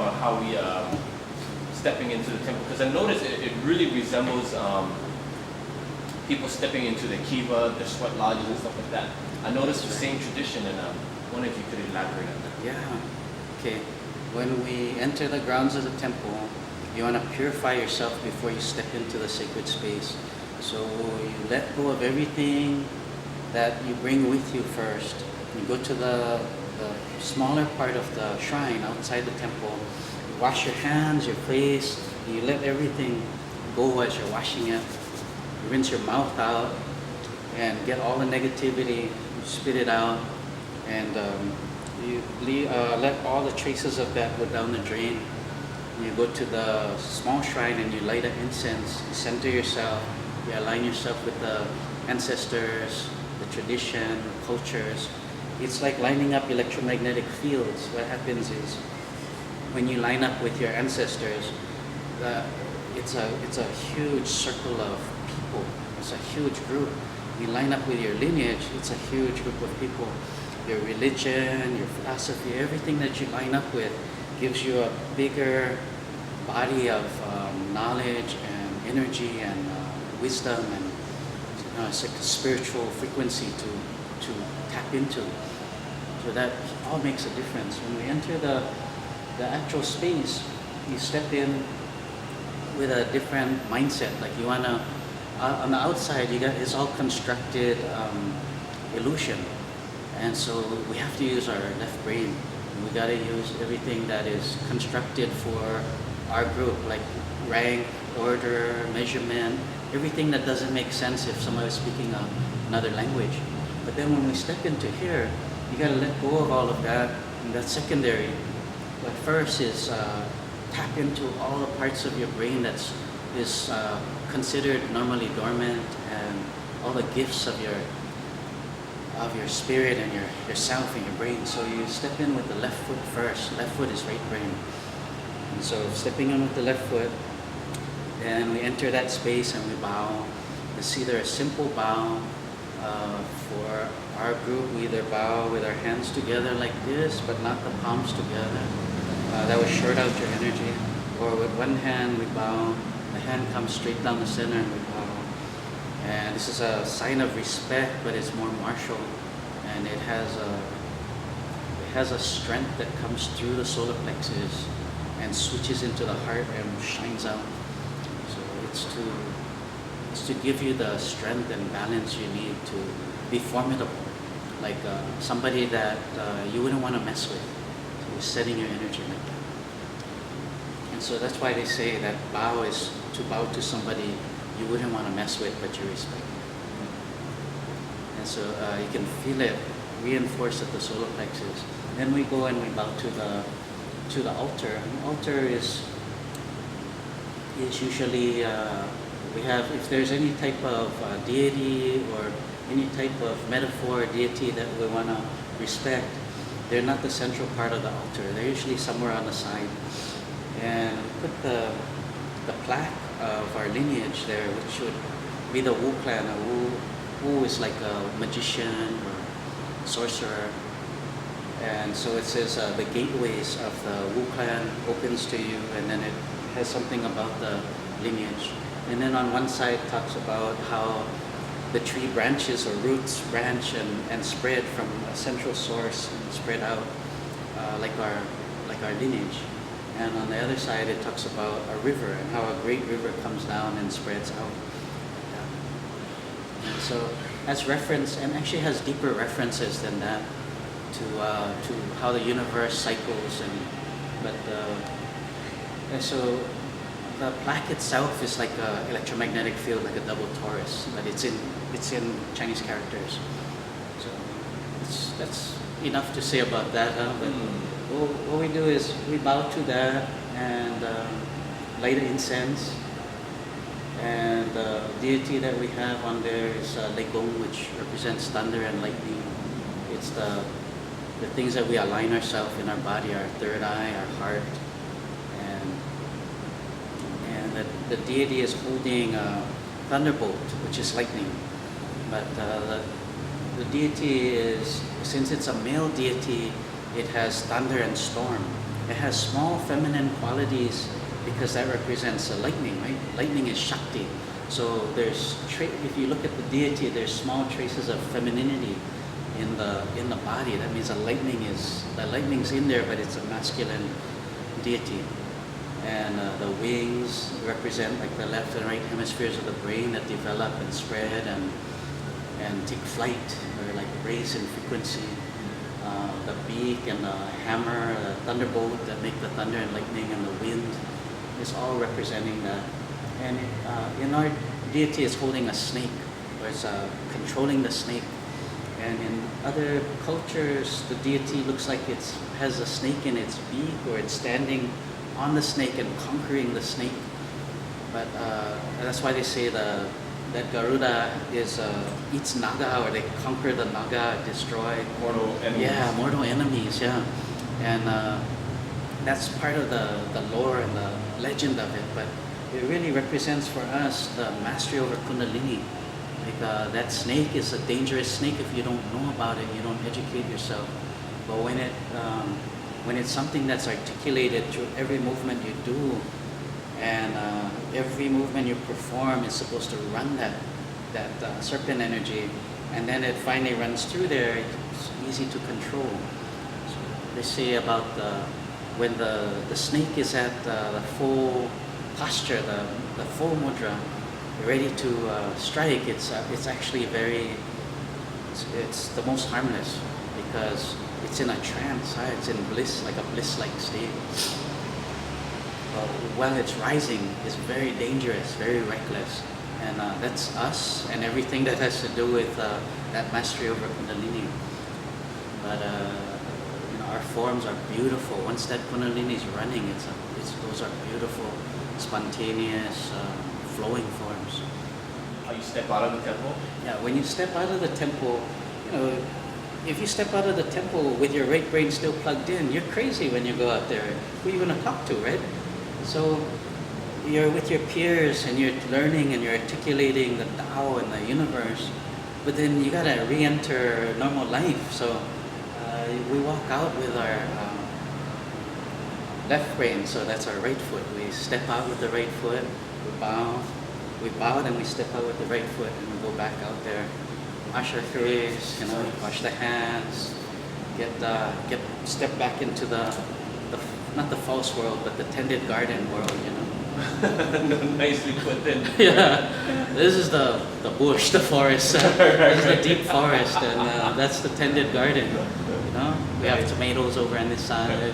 about how we stepping into the temple, because I noticed it really resembles people stepping into the kiva, the sweat lodges and stuff like that. I noticed the same tradition, and I wonder if you could elaborate on that. Yeah. Okay. When we enter the grounds of the temple, you want to purify yourself before you step into the sacred space. So you let go of everything that you bring with you first. You go to the smaller part of the shrine outside the temple. You wash your hands, your face. You let everything go as you're washing it. You rinse your mouth out and get all the negativity. You spit it out, and let all the traces of that go down the drain. You go to the small shrine and you light an incense. You center yourself. You align yourself with the ancestors, the tradition, the cultures. It's like lining up electromagnetic fields. What happens is when you line up with your ancestors, it's a huge circle of people. It's a huge group. You line up with your lineage, it's a huge group of people. Your religion, your philosophy, everything that you line up with gives you a bigger body of knowledge and energy and wisdom, and it's like a spiritual frequency to tap into. So that all makes a difference. When we enter the actual space, you step in with a different mindset. Like you wanna, on the outside, it's all constructed illusion, and so we have to use our left brain. We gotta use everything that is constructed for our group, like rank, order, measurement, everything that doesn't make sense if somebody is speaking another language. But then when we step into here, you gotta let go of all of that, and that's secondary. But first is tap into all the parts of your brain that's considered normally dormant, and all the gifts of your spirit and yourself and your brain. So you step in with the left foot first. Left foot is right brain. And so stepping in with the left foot, then we enter that space and we bow. It's either a simple bow. For our group, we either bow with our hands together like this, but not the palms together. That will short out your energy. Or with one hand we bow, the hand comes straight down the center and we bow. And this is a sign of respect, but it's more martial, and it has a strength that comes through the solar plexus and switches into the heart and shines out. So it's to give you the strength and balance you need to be formidable, like somebody that you wouldn't want to mess with. So you're setting your energy like that. And so that's why they say that bow is to bow to somebody you wouldn't want to mess with, but you respect. And so you can feel it reinforced at the solar plexus. Then we go and we bow to the altar. The altar is usually we have, if there's any type of deity or any type of metaphor or deity that we want to respect, they're not the central part of the altar. They're usually somewhere on the side. And we put the plaque of our lineage there, which would be the Wu clan. Wu is like a magician or sorcerer. And so it says the gateways of the Wu clan opens to you, and then it has something about the lineage. And then on one side it talks about how the tree branches or roots branch and spread from a central source and spread out like our lineage. And on the other side it talks about a river and how a great river comes down and spreads out. Yeah. And so that's reference, and actually has deeper references than that to how the universe cycles. And so the plaque itself is like an electromagnetic field, like a double torus, but it's in Chinese characters. So that's enough to say about that. But what we do is we bow to that and light incense. And the deity that we have on there is Legong, which represents thunder and lightning. It's the things that we align ourselves in our body, our third eye, our heart. And the deity is holding a thunderbolt, which is lightning. But the deity is, since it's a male deity, it has thunder and storm. It has small feminine qualities because that represents the lightning, right? Lightning is Shakti. So if you look at the deity, there's small traces of femininity in the body. That means the lightning's in there, but it's a masculine deity. And the wings represent like the left and right hemispheres of the brain that develop and spread and take flight, or like raise in frequency. The beak and the hammer, the thunderbolt that make the thunder and lightning, and the wind is all representing that. And in our deity is holding a snake, or it's controlling the snake. And in other cultures, the deity looks like it has a snake in its beak, or it's standing on the snake and conquering the snake. But that's why they say that Garuda eats Naga, or they conquer the Naga, destroy Mortal enemies. Yeah, mortal enemies. Yeah, and that's part of the lore and the legend of it. But it really represents for us the mastery over Kundalini. Like that snake is a dangerous snake if you don't know about it, you don't educate yourself. But when it's something that's articulated through every movement you do, and every movement you perform is supposed to run that serpent energy, and then it finally runs through there, it's easy to control. So they say about when the snake is at the full posture, the full mudra, ready to strike, it's actually it's the most harmless, because it's in a trance, right? It's in bliss, like a bliss-like state. While it's rising, it's very dangerous, very reckless, and that's us and everything that has to do with that mastery over Kundalini. But our forms are beautiful. Once that Kundalini is running, those are beautiful, spontaneous, flowing forms. How you step out of the temple? Yeah, when you step out of the temple, if you step out of the temple with your right brain still plugged in, you're crazy when you go out there. Who are you going to talk to, right? So you're with your peers and you're learning and you're articulating the Tao and the universe, but then you got to re-enter normal life. So we walk out with our left brain, so that's our right foot. We step out with the right foot, we bow, and we step out with the right foot, and we go back out there, wash our face, wash the hands, step back into the not the false world, but the tended garden world, Nicely put in. Yeah, this is the bush, the forest. This is the deep forest, and that's the tended garden. We have tomatoes over on this side.